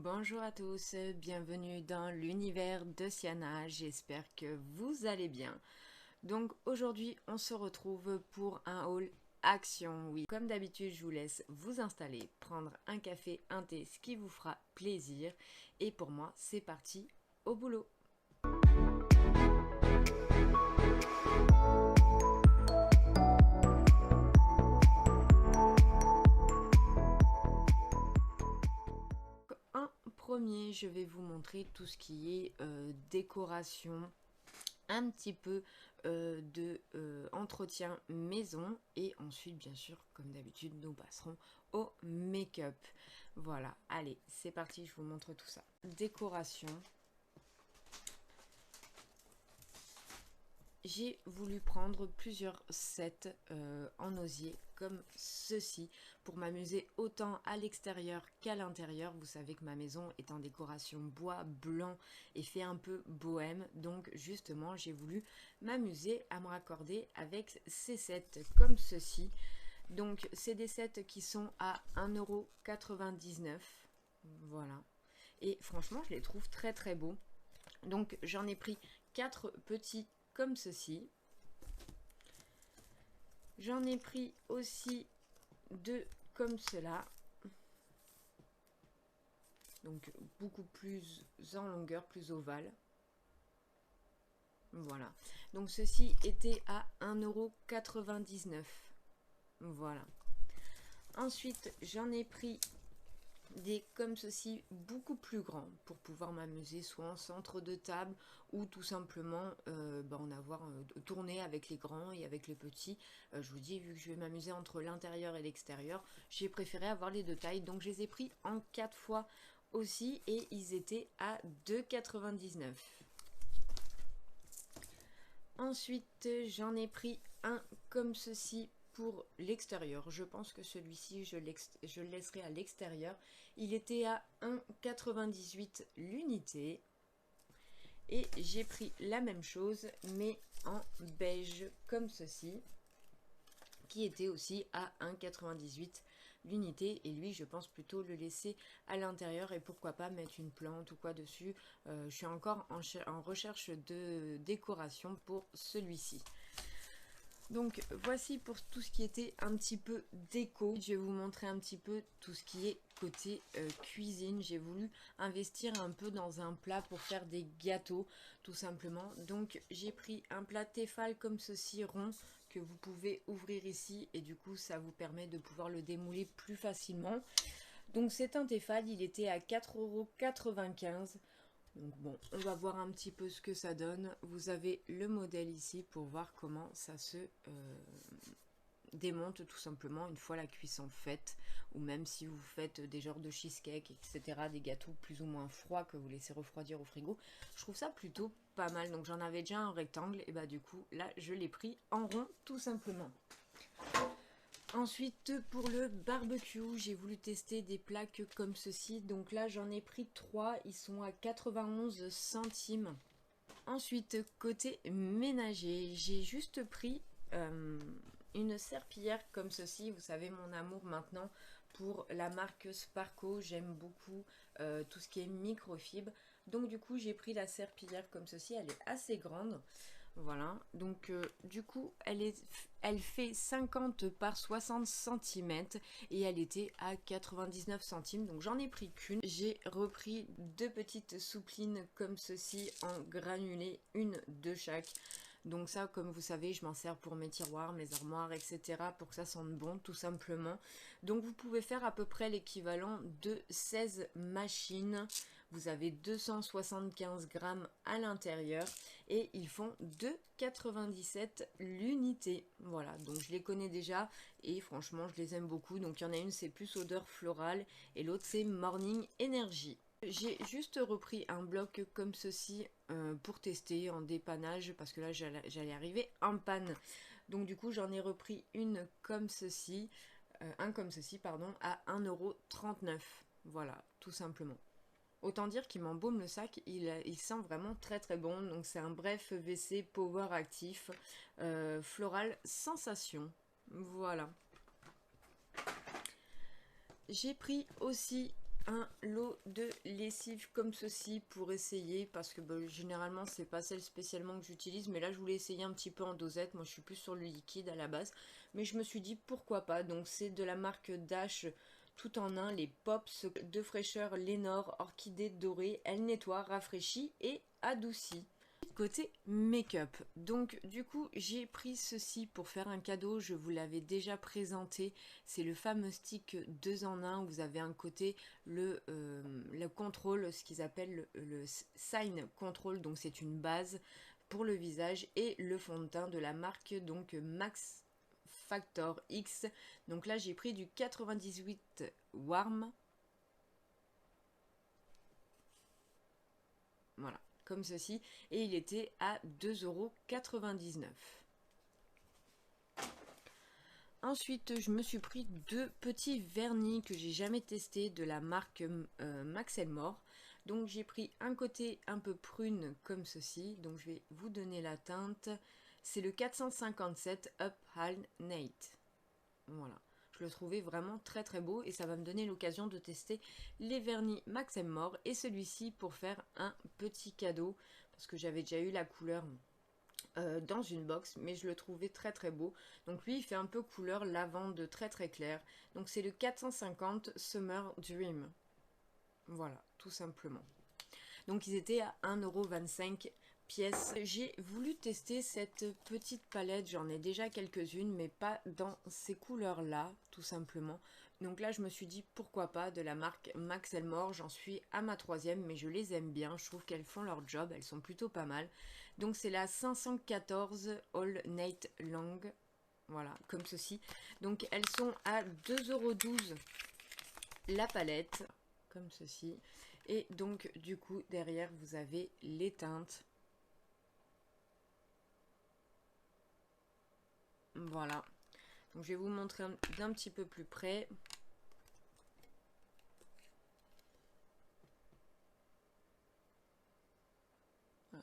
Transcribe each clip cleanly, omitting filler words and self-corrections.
Bonjour à tous, bienvenue dans l'univers de Siana, j'espère que vous allez bien. Donc aujourd'hui on se retrouve pour un haul action, oui. Comme d'habitude je vous laisse vous installer, prendre un café, un thé, ce qui vous fera plaisir. Et pour moi c'est parti, au boulot. En premier je vais vous montrer tout ce qui est décoration, un petit peu de entretien maison et ensuite bien sûr comme d'habitude nous passerons au make-up. Voilà, allez c'est parti, je vous montre tout ça. Décoration, j'ai voulu prendre plusieurs sets en osier comme ceci pour m'amuser autant à l'extérieur qu'à l'intérieur. Vous savez que ma maison est en décoration bois blanc et fait un peu bohème, donc justement j'ai voulu m'amuser à me raccorder avec ces sets comme ceci. Donc c'est des sets qui sont à 1,99 €, voilà, et franchement je les trouve très très beaux. Donc j'en ai pris 4 petits comme ceci. J'en ai pris aussi 2 comme cela. Donc beaucoup plus en longueur, plus ovale. Voilà. Donc ceci était à 1,99 €. Voilà. Ensuite j'en ai pris des comme ceci beaucoup plus grands pour pouvoir m'amuser soit en centre de table ou tout simplement en avoir tourné avec les grands et avec les petits. Je vous dis, vu que je vais m'amuser entre l'intérieur et l'extérieur, j'ai préféré avoir les deux tailles, donc je les ai pris en 4 fois aussi et ils étaient à 2,99 €. Ensuite j'en ai pris un comme ceci pour l'extérieur. Je pense que celui-ci je le laisserai à l'extérieur. Il était à 1,98 € l'unité. Et j'ai pris la même chose mais en beige comme ceci, qui était aussi à 1,98 € l'unité, et lui je pense plutôt le laisser à l'intérieur et pourquoi pas mettre une plante ou quoi dessus. Je suis encore en recherche de décoration pour celui-ci. Donc voici pour tout ce qui était un petit peu déco. Je vais vous montrer un petit peu tout ce qui est côté cuisine. J'ai voulu investir un peu dans un plat pour faire des gâteaux tout simplement. Donc j'ai pris un plat Tefal comme ceci rond que vous pouvez ouvrir ici et du coup ça vous permet de pouvoir le démouler plus facilement. Donc c'est un Tefal, il était à 4,95 €. Donc bon, on va voir un petit peu ce que ça donne. Vous avez le modèle ici pour voir comment ça se démonte tout simplement une fois la cuisson faite, ou même si vous faites des genres de cheesecake, etc., des gâteaux plus ou moins froids que vous laissez refroidir au frigo. Je trouve ça plutôt pas mal. Donc j'en avais déjà un rectangle et bah du coup là je l'ai pris en rond tout simplement. Ensuite pour le barbecue, j'ai voulu tester des plaques comme ceci. Donc là j'en ai pris 3, ils sont à 91 centimes. Ensuite côté ménager, j'ai juste pris une serpillière comme ceci. Vous savez mon amour maintenant pour la marque Sparco, j'aime beaucoup tout ce qui est microfibre. Donc du coup j'ai pris la serpillière comme ceci, elle est assez grande. Voilà, donc du coup elle fait 50 par 60 cm et elle était à 99 centimes, donc j'en ai pris qu'une. J'ai repris 2 petites souplines comme ceci en granulés, une de chaque. Donc ça, comme vous savez, je m'en sers pour mes tiroirs, mes armoires, etc. pour que ça sente bon, tout simplement. Donc vous pouvez faire à peu près l'équivalent de 16 machines. Vous avez 275 grammes à l'intérieur et ils font 2,97 € l'unité. Voilà, donc je les connais déjà et franchement, je les aime beaucoup. Donc il y en a une, c'est plus odeur florale et l'autre, c'est Morning Energy. J'ai juste repris un bloc comme ceci pour tester en dépannage parce que là j'allais arriver en panne. Donc du coup j'en ai repris une comme ceci, un comme ceci pardon, à 1,39 €. Voilà, tout simplement. Autant dire qu'il m'embaume le sac, il sent vraiment très très bon. Donc c'est un bref WC Power Actif Floral Sensation. Voilà. J'ai pris aussi un lot de lessive comme ceci pour essayer, parce que bah, généralement c'est pas celle spécialement que j'utilise, mais là je voulais essayer un petit peu en dosette. Moi je suis plus sur le liquide à la base, mais je me suis dit pourquoi pas. Donc c'est de la marque Dash tout en un, les Pops de fraîcheur Lénore orchidée dorée. Elle nettoie, rafraîchit et adoucit. Côté make-up, donc du coup j'ai pris ceci pour faire un cadeau. Je vous l'avais déjà présenté, c'est le fameux stick 2 en 1 où vous avez un côté le contrôle, ce qu'ils appellent le sign control, donc c'est une base pour le visage, et le fond de teint de la marque donc Max Factor X. Donc là j'ai pris du 98 Warm, voilà, comme ceci, et il était à 2,99 €. Ensuite, je me suis pris 2 petits vernis que j'ai jamais testés de la marque Max Elmore. Donc j'ai pris un côté un peu prune comme ceci, donc je vais vous donner la teinte. C'est le 457 Up All Night. Voilà. Je le trouvais vraiment très très beau et ça va me donner l'occasion de tester les vernis Max Elmore et celui-ci pour faire un petit cadeau parce que j'avais déjà eu la couleur dans une box, mais je le trouvais très très beau. Donc lui il fait un peu couleur lavande très très clair. Donc c'est le 450 Summer Dream. Voilà, tout simplement. Donc ils étaient à 1,25 € pièce. J'ai voulu tester cette petite palette, j'en ai déjà quelques-unes, mais pas dans ces couleurs-là, tout simplement. Donc là, je me suis dit, pourquoi pas, de la marque Max Elmore. J'en suis à ma 3e, mais je les aime bien. Je trouve qu'elles font leur job, elles sont plutôt pas mal. Donc c'est la 514 All Night Long. Voilà, comme ceci. Donc elles sont à 2,12 € la palette, comme ceci. Et donc, du coup, derrière, vous avez les teintes. Voilà. Donc, je vais vous montrer d'un petit peu plus près.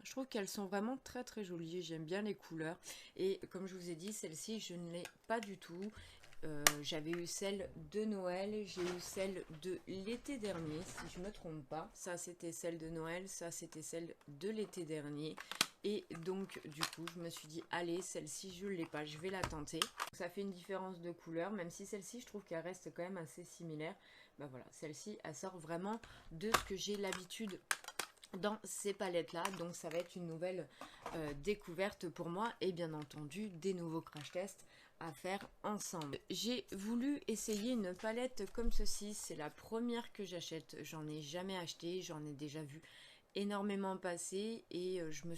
Je trouve qu'elles sont vraiment très très jolies. J'aime bien les couleurs. Et comme je vous ai dit, celle-ci, je ne l'ai pas du tout. J'avais eu celle de Noël, j'ai eu celle de l'été dernier, si je ne me trompe pas. Ça, c'était celle de Noël, ça, c'était celle de l'été dernier. Et donc, du coup, je me suis dit, allez, celle-ci, je ne l'ai pas, je vais la tenter. Ça fait une différence de couleur, même si celle-ci, je trouve qu'elle reste quand même assez similaire. Bah voilà, celle-ci, elle sort vraiment de ce que j'ai l'habitude dans ces palettes là, donc ça va être une nouvelle découverte pour moi et bien entendu des nouveaux crash tests à faire ensemble. J'ai voulu essayer une palette comme ceci, c'est la première que j'achète, j'en ai jamais acheté, j'en ai déjà vu énormément passer et je me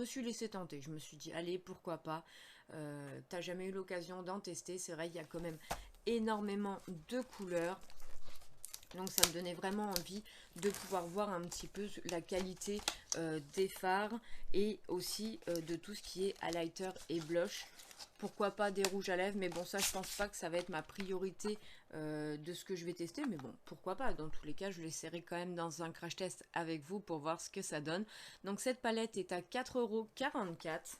suis laissé tenter, je me suis dit allez pourquoi pas, t'as jamais eu l'occasion d'en tester, c'est vrai il y a quand même énormément de couleurs. Donc ça me donnait vraiment envie de pouvoir voir un petit peu la qualité des fards et aussi de tout ce qui est highlighter et blush. Pourquoi pas des rouges à lèvres, mais bon ça je pense pas que ça va être ma priorité de ce que je vais tester. Mais bon pourquoi pas, dans tous les cas je l'essaierai quand même dans un crash test avec vous pour voir ce que ça donne. Donc cette palette est à 4,44 €.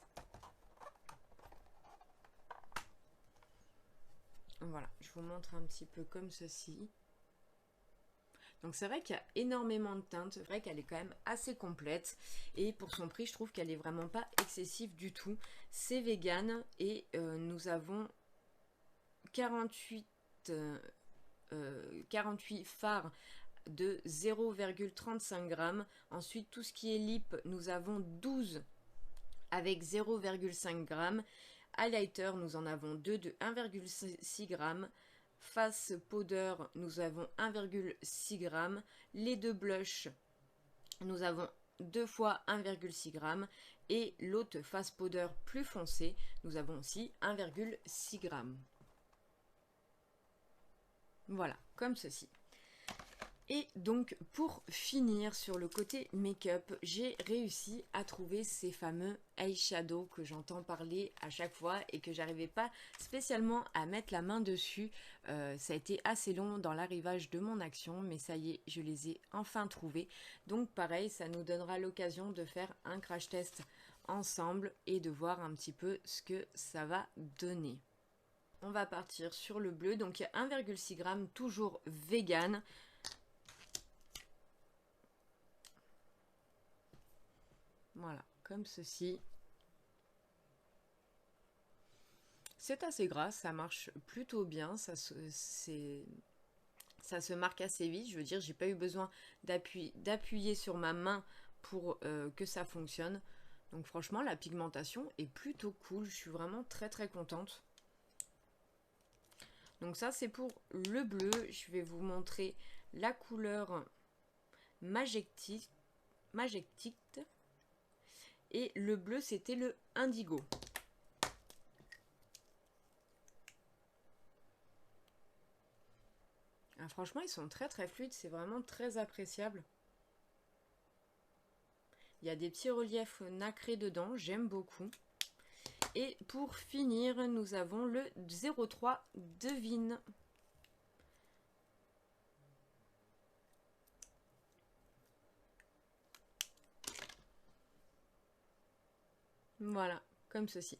Voilà, je vous montre un petit peu comme ceci. Donc c'est vrai qu'il y a énormément de teintes, c'est vrai qu'elle est quand même assez complète et pour son prix je trouve qu'elle est vraiment pas excessive du tout. C'est vegan et nous avons 48 fards de 0,35 g. Ensuite tout ce qui est lip, nous avons 12 avec 0,5 g. Highlighter, nous en avons 2 de 1,6 g. Face powder, nous avons 1,6 g. Les deux blushs, nous avons 2 fois 1,6 g. Et l'autre face powder plus foncé, nous avons aussi 1,6 g. Voilà, comme ceci. Et donc pour finir sur le côté make-up, j'ai réussi à trouver ces fameux eyeshadows que j'entends parler à chaque fois et que j'arrivais pas spécialement à mettre la main dessus. Ça a été assez long dans l'arrivage de mon action, mais ça y est, je les ai enfin trouvés. Donc pareil, ça nous donnera l'occasion de faire un crash test ensemble et de voir un petit peu ce que ça va donner. On va partir sur le bleu, donc il y a 1,6 g, toujours vegan. Voilà, comme ceci. C'est assez gras, ça marche plutôt bien, ça se marque assez vite. Je veux dire, j'ai pas eu besoin d'appuyer sur ma main pour que ça fonctionne. Donc franchement, la pigmentation est plutôt cool. Je suis vraiment très très contente. Donc ça, c'est pour le bleu. Je vais vous montrer la couleur Majestic. Et le bleu, c'était le indigo. Ah, franchement, ils sont très très fluides. C'est vraiment très appréciable. Il y a des petits reliefs nacrés dedans. J'aime beaucoup. Et pour finir, nous avons le 03 Devine. Voilà, comme ceci.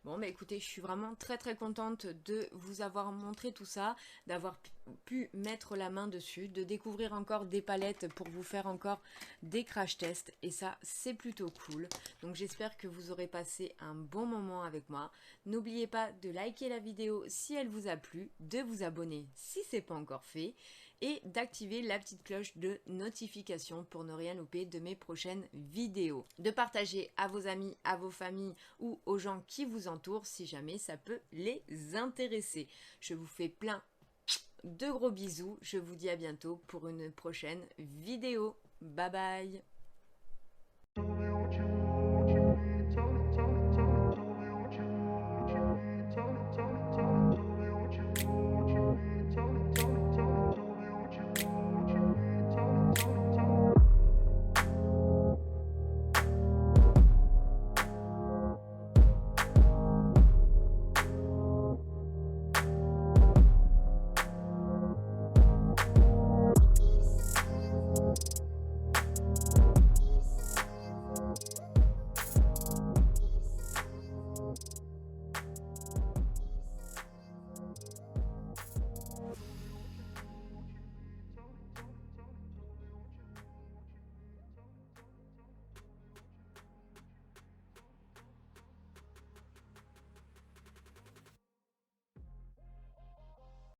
Bon, bah écoutez, je suis vraiment très très contente de vous avoir montré tout ça, d'avoir pu mettre la main dessus, de découvrir encore des palettes pour vous faire encore des crash tests. Et ça, c'est plutôt cool. Donc j'espère que vous aurez passé un bon moment avec moi. N'oubliez pas de liker la vidéo si elle vous a plu, de vous abonner si ce n'est pas encore fait, et d'activer la petite cloche de notification pour ne rien louper de mes prochaines vidéos. De partager à vos amis, à vos familles ou aux gens qui vous entourent si jamais ça peut les intéresser. Je vous fais plein de gros bisous. Je vous dis à bientôt pour une prochaine vidéo. Bye bye!